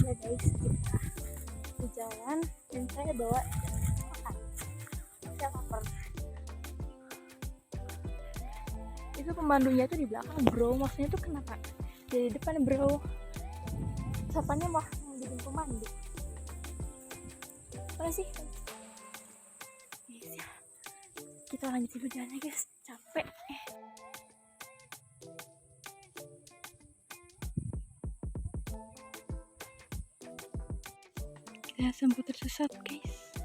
Ya guys, kita di jalan dan saya bawa makan. Saya lapar. Itu pemandunya tuh di belakang bro, maksudnya tuh kenapa di depan bro? Sapanya mau bikin pemandu. Apa sih? Yes, ya. Kita lanjutin perjalanannya guys, capek. Saya sempat tersesat guys.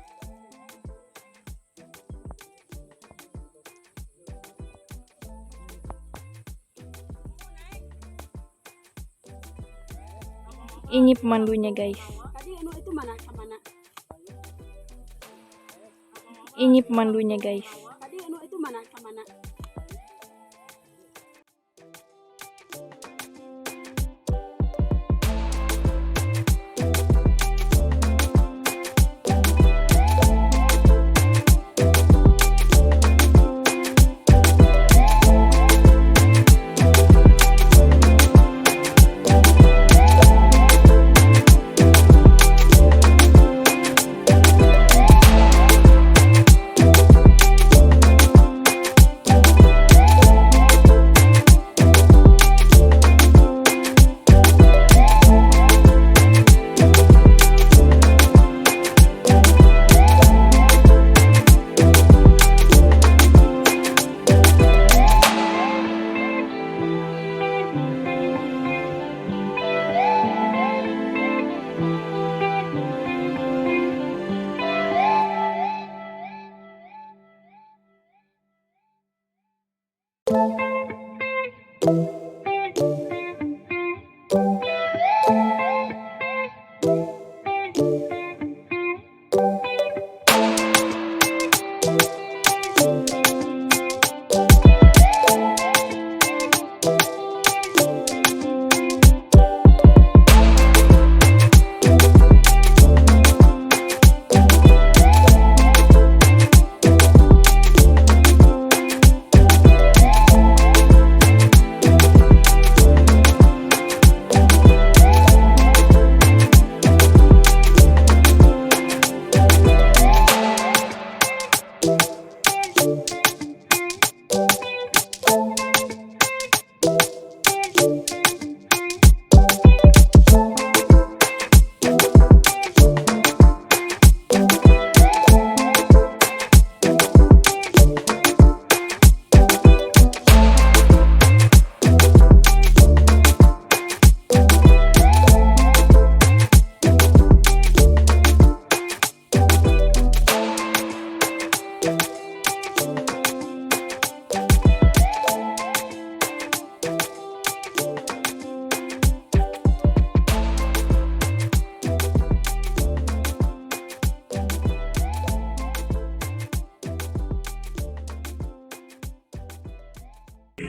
Ini pemandunya guys. Itu mana? Ini pemandunya guys. Tadi itu mana?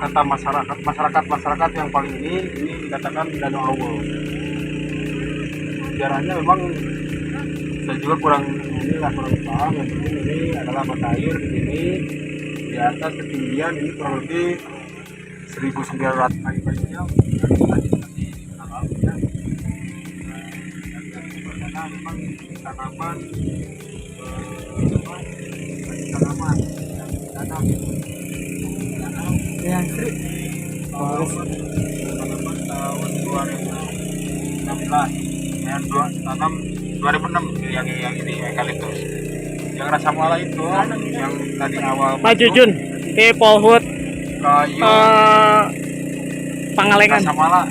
Kata masyarakat yang paling ini dikatakan Danau Awo. Sejarahnya memang saya juga kurang paham. Yang penting ini adalah mata air di sini di atas ketinggian ini kurang lebih 1900 kali panjang. Karena memang tanaman tanaman tanam yang Sri tanaman tahun 2016 yang tanam 2006 yang ini eukaliptus. Yang rasa mala itu yang tadi awal Maju Jun ke Polhut kayu Pangalengan. rasa mala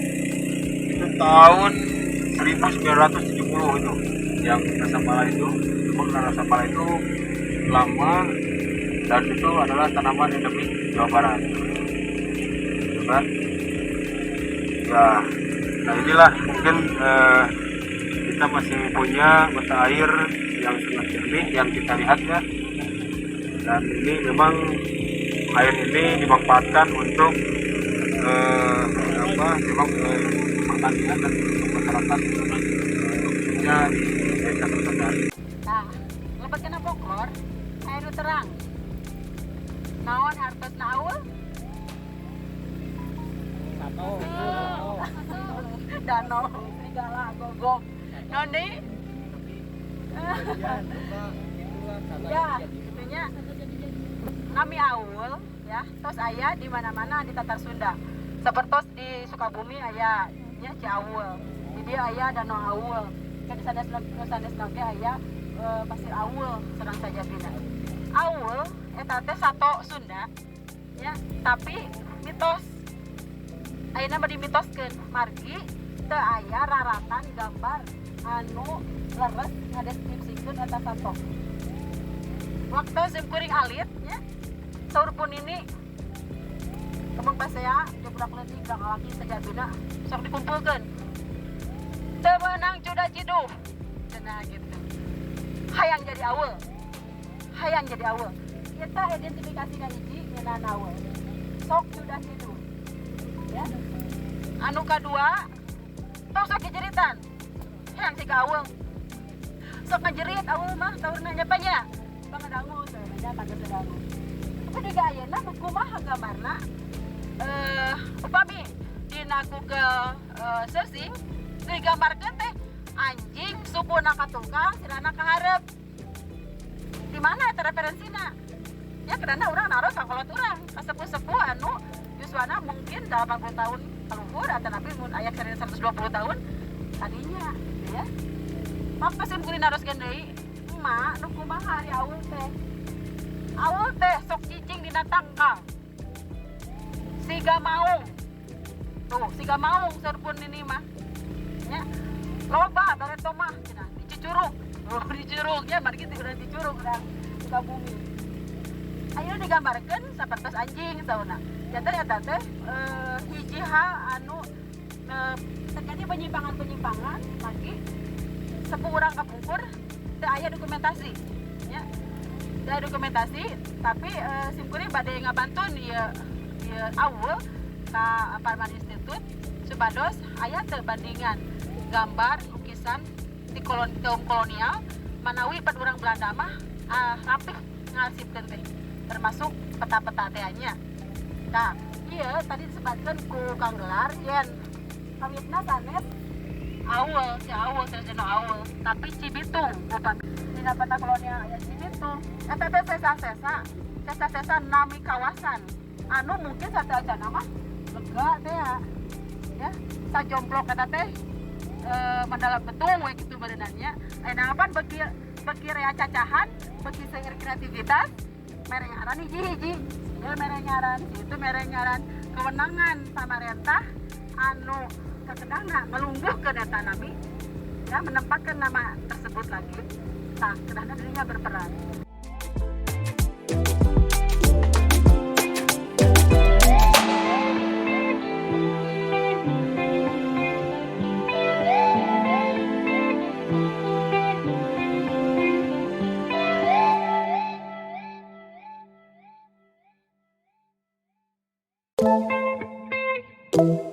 itu tahun 1970 itu. Yang rasa mala itu memang rasa mala itu lama dan itu adalah tanaman endemik Jawa Barat. Coba ya, nah inilah mungkin kita masih punya mata air yang sangat jernih yang kita lihat ya, dan ini memang air ini dimanfaatkan untuk pertanian dan untuk masyarakat khususnya di desa tersebut. Nah, lepas kena pokor, air terang. Naon hartos naul? Danau, serigala, gogok. Noni? Ya, itunya nami aul ya, tos aya di mana-mana di Tatar Sunda. Sepertos di Sukabumi aya nya Ciaul. Di dia aya Danau Aul. Kan di sanes nage aya Pasir Aul sedang saja bina. Aul eta teh sato Sunda ya, tapi mitos. Ayeuna mah dimitoskeun margi teu aya raratan gambar anu leres ngadeskripsikeun eta sato. Waktu sim kuring alit nya saur pun ini kemung pasea jebrak leutik urang alaki sajabina sok dikumpulkeun. Teu meunang cuda ciduh cenah gitu. Hayang jadi aweul. Hayang jadi aweul. Kita identifikasina hiji ngeunaan aweul. Sok cuda ciduh. Ya. Anu kadua tong sok dijeritan. Hayang siga aweul. Sok ngajerit aweul mah taurna nya panya. Pangadangu teh nya kagak sedangu. Tapi di ayeuna kumaha gambarna? Upami dina Google searching digambarkeun teh anjing supuna ka tukang sirana ka hareup. Di mana eta referensina? Ya karena urang naros sakolot urang ka sepuh-sepuh anu yuswana mungkin 80 tahun kaluhur atau nabi mun aya 120 tahun tadinya ya. Maka sim kuring naroskeun deui, emak nu kumaha ari aweul teh? Aweul teh sok cicing dina tangkal. Siga maung. Tuh, siga maung serpun ini mah. Ya. Loba bareto mah cenah dicicurug. Oh, dicurug ya margi teh urang dicurug urang Sukabumi. Ayeuna digambarkeun sapertos anjing sauna. Janten eta teh hiji hal anu terjadi penyimpangan-penyimpangan lagi sepuh urang kapungkur teu aya dokumentasi. Ya. Teu aya dokumentasi, tapi sim kuring bade ngabantuan ieu aweul ka Parman Institute supados aya teu bandingan gambar lukisan di kaum kolonial manawi pad urang Belanda mah rapih ngarsipkeun teh termasuk peta-peta teh nya. Nah, ieu tadi disebutkeun ku Kang Gelar yen kawitna sanes aweul, si aweul cenah aweul, tapi Cibitung upami dina peta kolonial aya Cibitung. Eta teh sesa nami kawasan anu mungkin satu aja nama lega teh ya sajomplok kata teh mandala betung we kitu beunanya ayeuna pan beki rea cacahan beki seueur kreativitas mere ngaran hiji-hiji ieu mere ngaran itu mere ngaran kewenangan pamarentah anu kakedangna ngelungguhkeun eta nami ya menempatkan nama tersebut lagi tah kedahna dirinya berperan. Thank you.